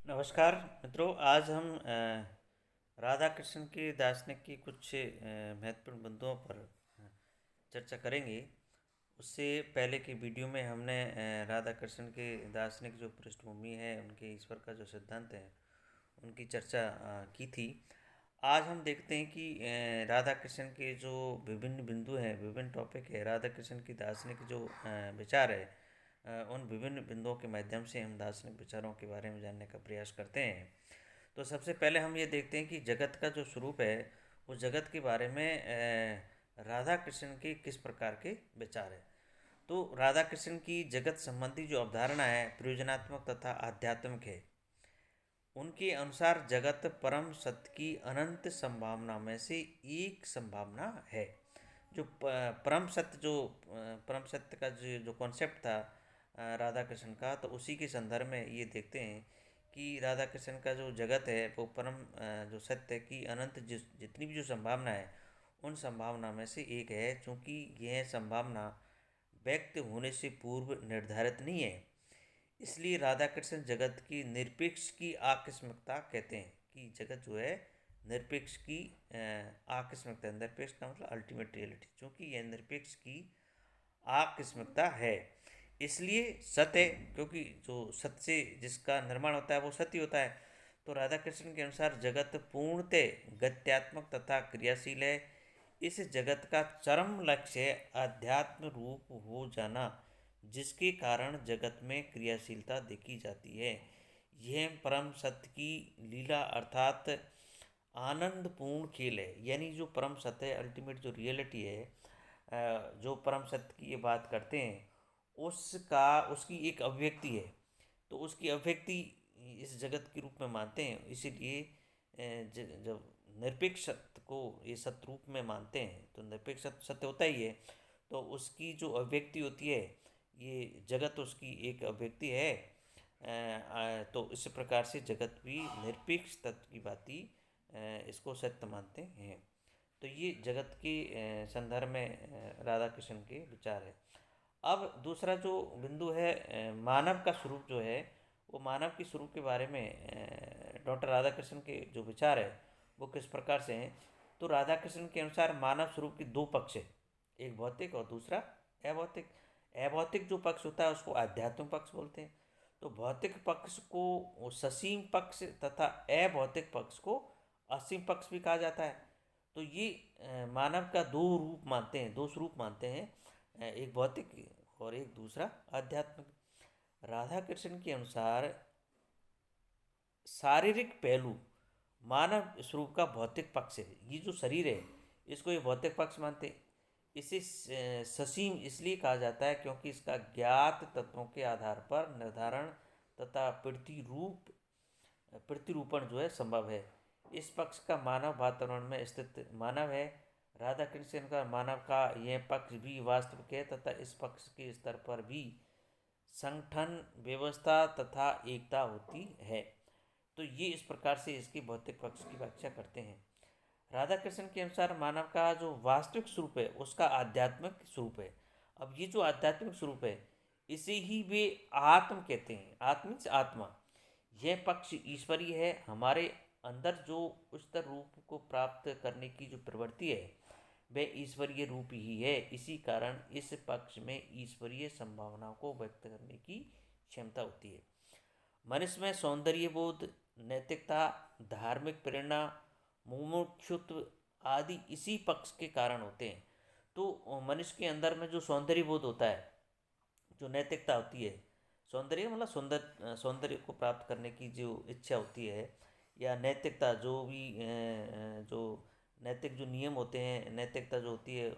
नमस्कार मित्रों। आज हम राधा कृष्ण के दार्शनिक की कुछ महत्वपूर्ण बिंदुओं पर चर्चा करेंगे। उससे पहले की वीडियो में हमने राधा कृष्ण के दार्शनिक जो पृष्ठभूमि है, उनके ईश्वर का जो सिद्धांत है, उनकी चर्चा की थी। आज हम देखते हैं कि राधा कृष्ण के जो विभिन्न बिंदु हैं, विभिन्न टॉपिक है, राधा कृष्ण की दार्शनिक जो विचार है, उन विभिन्न बिंदुओं के माध्यम से हम दार्शनिक विचारों के बारे में जानने का प्रयास करते हैं। तो सबसे पहले हम ये देखते हैं कि जगत का जो स्वरूप है, उस जगत के बारे में राधा कृष्ण के किस प्रकार के विचार है। तो राधा कृष्ण की जगत संबंधी जो अवधारणा है, प्रयोजनात्मक तथा आध्यात्मिक है। उनके अनुसार जगत परम सत्य की अनंत संभावना में से एक संभावना है। जो परम सत्य, जो परम सत्य का जो जो कॉन्सेप्ट था राधा कृष्ण का, तो उसी के संदर्भ में ये देखते हैं कि राधा कृष्ण का जो जगत है वो परम जो सत्य की अनंत जितनी भी जो संभावना है, उन संभावना में से एक है। चूँकि यह संभावना व्यक्त होने से पूर्व निर्धारित नहीं है, इसलिए राधा कृष्ण जगत की निरपेक्ष की आकस्मिकता कहते हैं कि जगत जो है निरपेक्ष की आकस्मिकता। निरपेक्ष का मतलब अल्टीमेट रियलिटी। चूँकि यह निरपेक्ष की आकस्मिकता है, इसलिए सत्य है, क्योंकि जो सत्य से जिसका निर्माण होता है वो सत्य होता है। तो राधा कृष्ण के अनुसार जगत पूर्णतः गत्यात्मक तथा क्रियाशील है। इस जगत का चरम लक्ष्य है अध्यात्म रूप हो जाना, जिसके कारण जगत में क्रियाशीलता देखी जाती है। यह परम सत्य की लीला अर्थात आनंदपूर्ण खेल है। यानी जो परम सत्य है, अल्टीमेट जो रियलिटी है, जो परम सत्य की ये बात करते हैं, उसका उसकी एक अभिव्यक्ति है। तो उसकी अभिव्यक्ति इस जगत के रूप में मानते हैं। इसीलिए जब निरपेक्ष सत्य को ये सत्य रूप में मानते हैं, तो निरपेक्ष सत्य सत्य होता ही है। तो उसकी जो अभिव्यक्ति होती है, ये जगत उसकी एक अभिव्यक्ति है। तो इस प्रकार से जगत भी निरपेक्ष तत्व की बाती इसको सत्य मानते हैं। तो ये जगत के संदर्भ में राधा कृष्ण के विचार है। अब दूसरा जो बिंदु है, मानव का स्वरूप जो है, वो मानव के स्वरूप के बारे में डॉक्टर राधा कृष्ण के जो विचार है वो किस प्रकार से हैं। तो राधा कृष्ण के अनुसार मानव स्वरूप के दो पक्ष है, एक भौतिक और दूसरा अभौतिक। अभौतिक जो पक्ष होता है उसको आध्यात्मिक पक्ष बोलते हैं। तो भौतिक पक्ष को ससीम पक्ष तथा अभौतिक पक्ष को असीम पक्ष भी कहा जाता है। तो ये मानव का दो रूप मानते हैं, दो स्वरूप मानते हैं, एक भौतिक और एक दूसरा आध्यात्मिक। राधा कृष्ण के अनुसार शारीरिक पहलू मानव स्वरूप का भौतिक पक्ष है। ये जो शरीर है, इसको ये भौतिक पक्ष मानते हैं। इसे ससीम इसलिए कहा जाता है क्योंकि इसका ज्ञात तत्वों के आधार पर निर्धारण तथा प्रतिरूपण जो है संभव है। इस पक्ष का मानव वातावरण में स्थित मानव है। राधा कृष्ण का मानव का यह पक्ष भी वास्तविक है तथा इस पक्ष के स्तर पर भी संगठन व्यवस्था तथा एकता होती है। तो ये इस प्रकार से इसके भौतिक पक्ष की व्याख्या करते हैं। राधा कृष्ण के अनुसार मानव का जो वास्तविक स्वरूप है उसका आध्यात्मिक स्वरूप है। अब ये जो आध्यात्मिक स्वरूप है, इसे ही वे आत्म कहते हैं। आत्म से आत्मा, यह पक्ष ईश्वरीय है। हमारे अंदर जो उच्चतर रूप को प्राप्त करने की जो प्रवृत्ति है, वह ईश्वरीय रूप ही है। इसी कारण इस पक्ष में ईश्वरीय संभावनाओं को व्यक्त करने की क्षमता होती है। मनुष्य में सौंदर्य बोध, नैतिकता, धार्मिक प्रेरणा, मुमुक्षुत्व आदि इसी पक्ष के कारण होते हैं। तो मनुष्य के अंदर में जो सौंदर्य बोध होता है, जो नैतिकता होती है, सौंदर्य मतलब सौंदर्य को प्राप्त करने की जो इच्छा होती है, या नैतिकता जो भी जो नैतिक जो नियम होते हैं, नैतिकता जो होती है,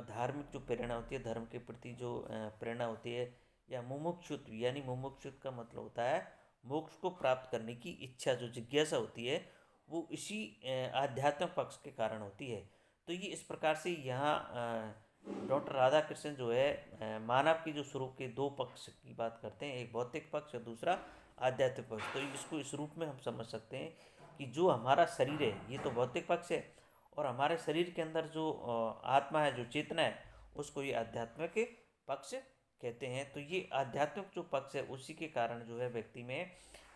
धार्मिक जो प्रेरणा होती है, धर्म के प्रति जो प्रेरणा होती है, या मुमुक्षुत्व, यानी मुमुक्षुत्व का मतलब होता है मोक्ष को प्राप्त करने की इच्छा, जो जिज्ञासा होती है, वो इसी आध्यात्मिक पक्ष के कारण होती है। तो ये इस प्रकार से यहाँ डॉक्टर राधा कृष्ण जो है मानव की जो स्वरूप के दो पक्ष की बात करते हैं, एक भौतिक पक्ष और दूसरा आध्यात्मिक पक्ष। तो इसको इस रूप में हम समझ सकते हैं कि जो हमारा शरीर है ये तो भौतिक पक्ष है, और हमारे शरीर के अंदर जो आत्मा है, जो चेतना है, उसको ये आध्यात्मिक पक्ष कहते हैं। तो ये आध्यात्मिक जो पक्ष है उसी के कारण जो है व्यक्ति में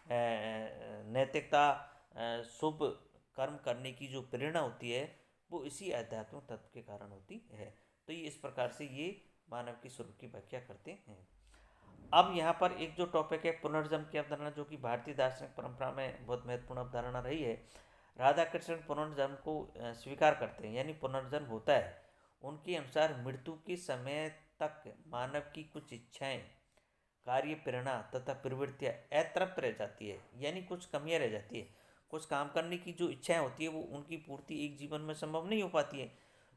नैतिकता, शुभ कर्म करने की जो प्रेरणा होती है वो इसी आध्यात्मिक तत्व के कारण होती है। तो ये इस प्रकार से ये मानव की स्वरूप की व्याख्या करते हैं। अब यहाँ पर एक जो टॉपिक है पुनर्जन्म की अवधारणा, जो कि भारतीय दार्शनिक परंपरा में बहुत महत्वपूर्ण अवधारणा रही है। राधा कृष्ण पुनर्जन्म को स्वीकार करते हैं, यानी पुनर्जन्म होता है। उनके अनुसार मृत्यु के समय तक मानव की कुछ इच्छाएं, कार्य, प्रेरणा तथा प्रवृत्तियाँ अतृप्त रह जाती है, यानी कुछ कमियाँ रह जाती है। कुछ काम करने की जो इच्छाएं होती है वो उनकी पूर्ति एक जीवन में संभव नहीं हो पाती है।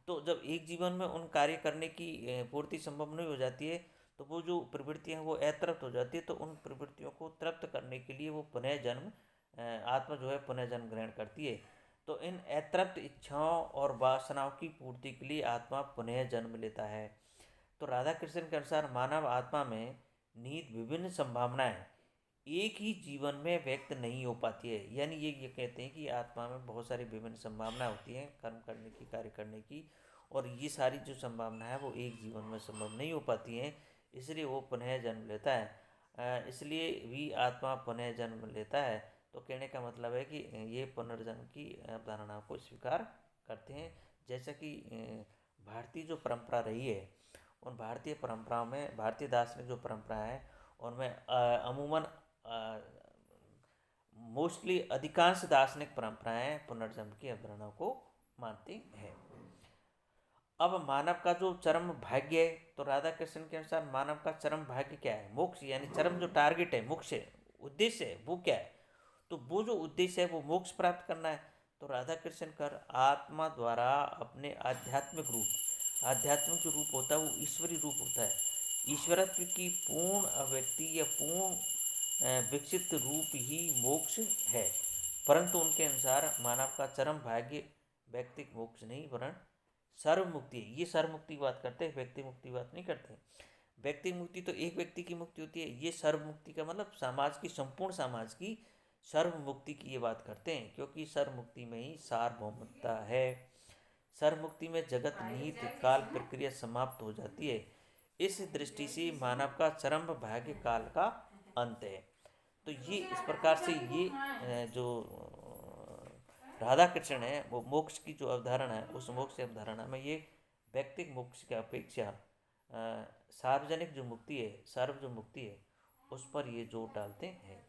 तो जब एक जीवन में उन कार्य करने की पूर्ति संभव नहीं हो जाती है, तो वो जो प्रवृत्तियाँ वो अतृप्त हो जाती है। तो उन प्रवृत्तियों को तृप्त करने के लिए वो पुनः जन्म, आत्मा जो है पुनः जन्म ग्रहण करती है। तो इन अतृप्त इच्छाओं और वासनाओं की पूर्ति के लिए आत्मा पुनः जन्म लेता है। तो राधा कृष्ण के अनुसार मानव आत्मा में निहित विभिन्न संभावनाएं एक ही जीवन में व्यक्त नहीं हो पाती है। यानी ये कहते हैं कि आत्मा में बहुत सारी विभिन्न संभावनाएं होती हैं कर्म करने की, कार्य करने की, और ये सारी जो संभावना है वो एक जीवन में संभव नहीं हो पाती हैं, इसलिए वो पुनः जन्म लेता है। इसलिए भी आत्मा पुनः जन्म लेता है। तो कहने का मतलब है कि ये पुनर्जन्म की अवधारणा को स्वीकार करते हैं। जैसा कि भारतीय जो परंपरा रही है, उन भारतीय परंपराओं में, भारतीय दार्शनिक जो परंपरा है उनमें अमूमन मोस्टली अधिकांश दार्शनिक परंपराएं पुनर्जन्म की अवधारणा को मानती हैं। अब मानव का जो चरम भाग्य है, तो राधा कृष्ण के अनुसार मानव का चरम भाग्य क्या है? मोक्ष, यानी चरम जो टारगेट है, मोक्ष है, उद्देश्य है, वो क्या है? तो वो जो उद्देश्य है वो मोक्ष प्राप्त करना है। तो राधा कृष्ण कर आत्मा द्वारा अपने आध्यात्मिक रूप, आध्यात्मिक जो रूप होता है वो ईश्वरी रूप होता है, ईश्वरत्व की पूर्ण अभिव्यक्ति या पूर्ण विकसित रूप ही मोक्ष है। परंतु उनके अनुसार मानव का चरम भाग्य व्यक्तिक मोक्ष नहीं वरन सर्व मुक्ति है। ये सर्व मुक्ति की बात करते हैं, व्यक्ति मुक्ति की बात नहीं करते। व्यक्ति मुक्ति तो एक व्यक्ति की मुक्ति होती है, ये सर्व मुक्ति का मतलब समाज की, संपूर्ण समाज की सर्व मुक्ति की ये बात करते हैं, क्योंकि सर्व मुक्ति में ही सार्वभौमता है। सर्व मुक्ति में जगत निहित काल प्रक्रिया समाप्त हो जाती है। इस दृष्टि से मानव का चरम भाग्य काल का अंत है। तो ये इस प्रकार से ये जो राधा कृष्ण है वो मोक्ष की जो अवधारणा है, उस मोक्ष अवधारणा में ये व्यक्तिक मोक्ष की अपेक्षा सार्वजनिक जो मुक्ति है, सर्व जो मुक्ति है, उस पर ये जोर डालते हैं।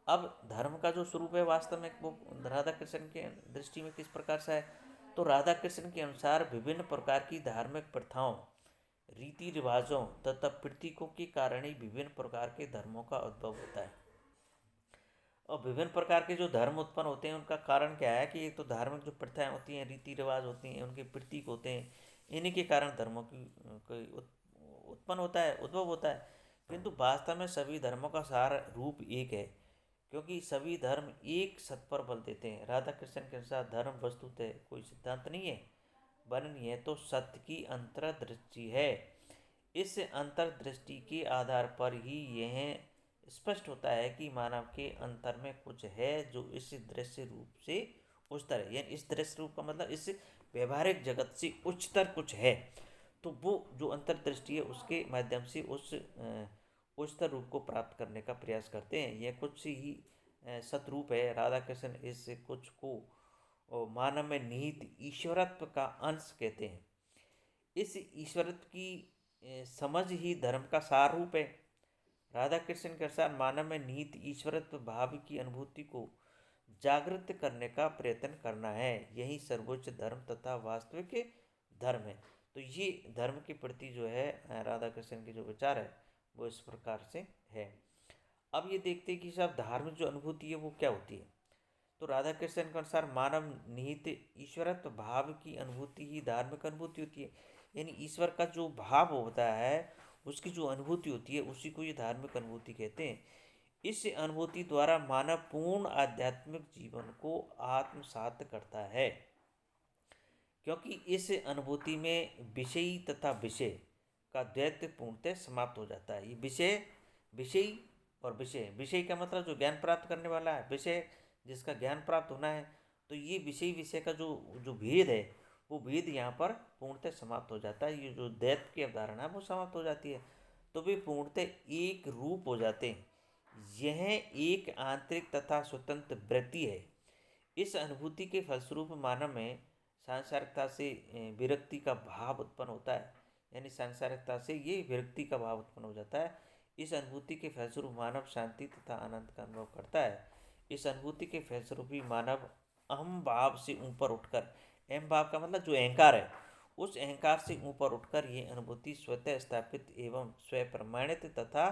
अब धर्म का जो स्वरूप है वास्तव में वो राधा कृष्ण के दृष्टि में किस प्रकार से है? तो राधा कृष्ण के अनुसार विभिन्न प्रकार की धार्मिक प्रथाओं, रीति रिवाजों तथा प्रतीकों के कारण ही विभिन्न प्रकार के धर्मों का उद्भव होता है। और विभिन्न प्रकार के जो धर्म उत्पन्न होते हैं उनका कारण क्या है कि एक तो धार्मिक जो प्रथाएं होती हैं, रीति रिवाज होती हैं, उनके प्रतीक होते हैं, इन्हीं के कारण धर्मों की उत्पन्न होता है, उद्भव होता है। किंतु वास्तव में सभी धर्मों का सार रूप एक है, क्योंकि सभी धर्म एक सत्य पर बल देते हैं। राधा कृष्ण के अनुसार धर्म वस्तुतः कोई सिद्धांत नहीं है, वरन यह तो सत्य की अंतर्दृष्टि है। इस अंतर्दृष्टि के आधार पर ही यह स्पष्ट होता है कि मानव के अंतर में कुछ है जो इस दृश्य रूप से उच्चतर है। यानी इस दृश्य रूप का मतलब इस व्यवहारिक जगत से उच्चतर कुछ है। तो वो जो अंतर्दृष्टि है उसके माध्यम से उस उच्चतर रूप को प्राप्त करने का प्रयास करते हैं। यह कुछ ही सतरूप है। राधा कृष्ण इस कुछ को मानव में निहित ईश्वरत्व का अंश कहते हैं। इस ईश्वरत्व की समझ ही धर्म का सार रूप है। राधा कृष्ण के अनुसार मानव में निहित ईश्वरत्व भाव की अनुभूति को जागृत करने का प्रयत्न करना है, यही सर्वोच्च धर्म तथा वास्तविक धर्म है। तो ये धर्म के प्रति जो है राधा कृष्ण के जो विचार है वो इस प्रकार से है। अब ये देखते हैं कि सब धार्मिक जो अनुभूति है वो क्या होती है। तो राधा कृष्ण के अनुसार मानव निहित ईश्वरत्व भाव की अनुभूति ही धार्मिक अनुभूति होती है। यानी ईश्वर का जो भाव होता है उसकी जो अनुभूति होती है उसी को ये धार्मिक अनुभूति कहते हैं। इस अनुभूति द्वारा मानव पूर्ण आध्यात्मिक जीवन को आत्मसात करता है, क्योंकि इस अनुभूति में विषयी तथा विषय का द्वैत पूर्णतः समाप्त हो जाता है। ये विषय, विषयी और विषय, विषय का मतलब जो ज्ञान प्राप्त करने वाला है, विषय जिसका ज्ञान प्राप्त होना है। तो ये विषय विषय का जो जो भेद है वो भेद यहाँ पर पूर्णतः समाप्त हो जाता है। ये जो द्वैत की अवधारणा है वो समाप्त हो जाती है। तो वे पूर्णतः एक रूप हो जाते हैं। यह एक आंतरिक तथा स्वतंत्र वृत्ति है। इस अनुभूति के फलस्वरूप मानव में सांसारिकता से विरक्ति का भाव उत्पन्न होता है। यानी सांसारिकता से ये विरक्ति का भाव उत्पन्न हो जाता है। इस अनुभूति के फलस्वरूप मानव शांति तथा आनंद का अनुभव करता है। इस अनुभूति के फलस्वरूप ही मानव अहम भाव से ऊपर उठकर, अहम भाव का मतलब जो अहंकार है, उस अहंकार से ऊपर उठकर ये अनुभूति स्वतः स्थापित एवं स्वयं प्रमाणित तथा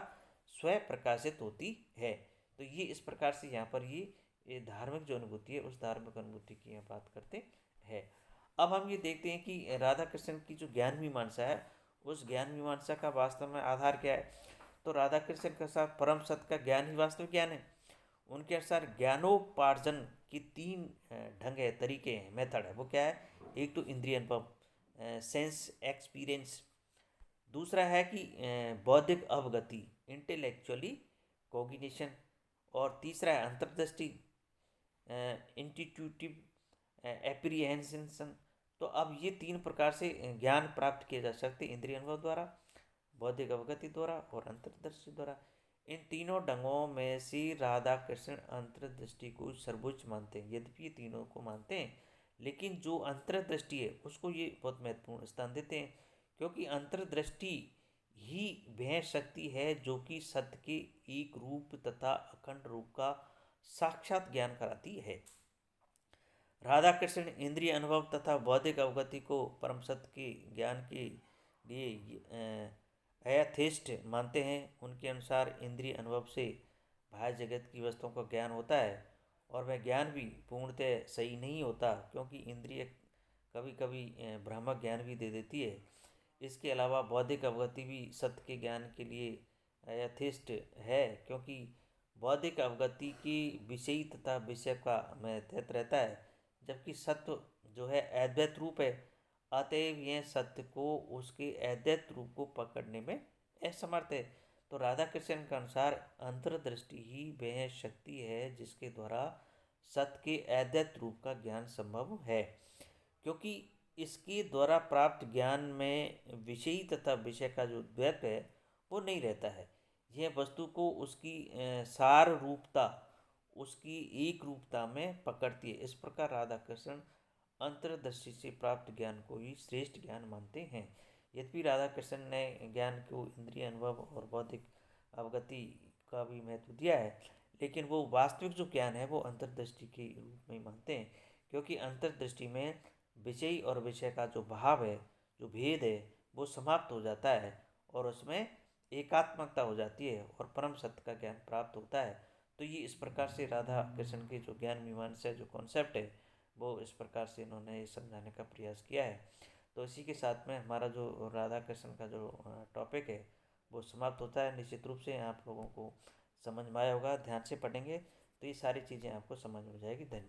स्वयं प्रकाशित होती है। तो ये इस प्रकार से यहाँ पर ये धार्मिक जो अनुभूति है, उस धार्मिक अनुभूति की यहाँ बात करते हैं। अब हम ये देखते हैं कि राधा कृष्ण की जो ज्ञान मीमांसा है, उस ज्ञान मीमांसा का वास्तव में आधार क्या है। तो राधा कृष्ण के साथ परम सत्य का ज्ञान ही वास्तविक ज्ञान है। उनके अनुसार ज्ञानोपार्जन की तीन ढंग है, तरीके हैं, मेथड है। वो क्या है? एक तो इंद्रिय अनुभव, सेंस एक्सपीरियंस। दूसरा है कि बौद्धिक अवगति, इंटेलेक्चुअली कोग्निशन। और तीसरा है अंतर्दृष्टि, इंट्यूटिव एप्रीहेंशन। तो अब ये तीन प्रकार से ज्ञान प्राप्त किए जा सकते, इंद्रिय अनुभव द्वारा, बौद्धिक अवगति द्वारा और अंतर्दृष्टि द्वारा। इन तीनों ढंगों में से राधा कृष्ण अंतर्दृष्टि को सर्वोच्च मानते हैं। यद्यपि ये तीनों को मानते हैं, लेकिन जो अंतर्दृष्टि है उसको ये बहुत महत्वपूर्ण स्थान देते हैं, क्योंकि अंतर्दृष्टि ही वह शक्ति है जो कि सत्य के एक रूप तथा अखंड रूप का साक्षात ज्ञान कराती है। राधा कृष्ण इंद्रिय अनुभव तथा बौद्धिक अवगति को परम सत्य के ज्ञान के लिए एथिस्ट मानते हैं। उनके अनुसार इंद्रिय अनुभव से बाह्य जगत की वस्तुओं का ज्ञान होता है, और वह ज्ञान भी पूर्णतः सही नहीं होता, क्योंकि इंद्रिय कभी कभी भ्रामक ज्ञान भी दे देती है। इसके अलावा बौद्धिक अवगति भी सत्य के ज्ञान के लिए एथिस्ट है, क्योंकि बौद्धिक अवगति की विषयी तथा विषय का महत्व रहता है, जबकि सत्य जो है अद्वैत रूप है। अतएव यह सत्य को उसके अद्वैत रूप को पकड़ने में असमर्थ है। तो राधा कृष्ण के अनुसार अंतर्दृष्टि ही वह शक्ति है जिसके द्वारा सत्य के अद्वैत रूप का ज्ञान संभव है, क्योंकि इसके द्वारा प्राप्त ज्ञान में विषयी तथा विषय का जो द्वैत है वो नहीं रहता है। यह वस्तु को उसकी सार रूपता, उसकी एक रूपता में पकड़ती है। इस प्रकार राधा कृष्ण अंतर्दृष्टि से प्राप्त ज्ञान को ही श्रेष्ठ ज्ञान मानते हैं। यद्यपि राधा कृष्ण ने ज्ञान को इंद्रिय अनुभव और बौद्धिक अवगति का भी महत्व दिया है, लेकिन वो वास्तविक जो ज्ञान है वो अंतर्दृष्टि के रूप में ही मानते हैं, क्योंकि अंतर्दृष्टि में विषय और विषय का जो भाव है, जो भेद है, वो समाप्त हो जाता है और उसमें एकात्मकता हो जाती है और परम सत्य का ज्ञान प्राप्त होता है। तो ये इस प्रकार से राधा कृष्ण के जो ज्ञान मीमांसा जो कॉन्सेप्ट है, वो इस प्रकार से इन्होंने समझाने का प्रयास किया है। तो इसी के साथ में हमारा जो राधा कृष्ण का जो टॉपिक है वो समाप्त होता है। निश्चित रूप से आप लोगों को समझ में आया होगा, ध्यान से पढ़ेंगे तो ये सारी चीज़ें आपको समझ में जाएगी। धन्यवाद।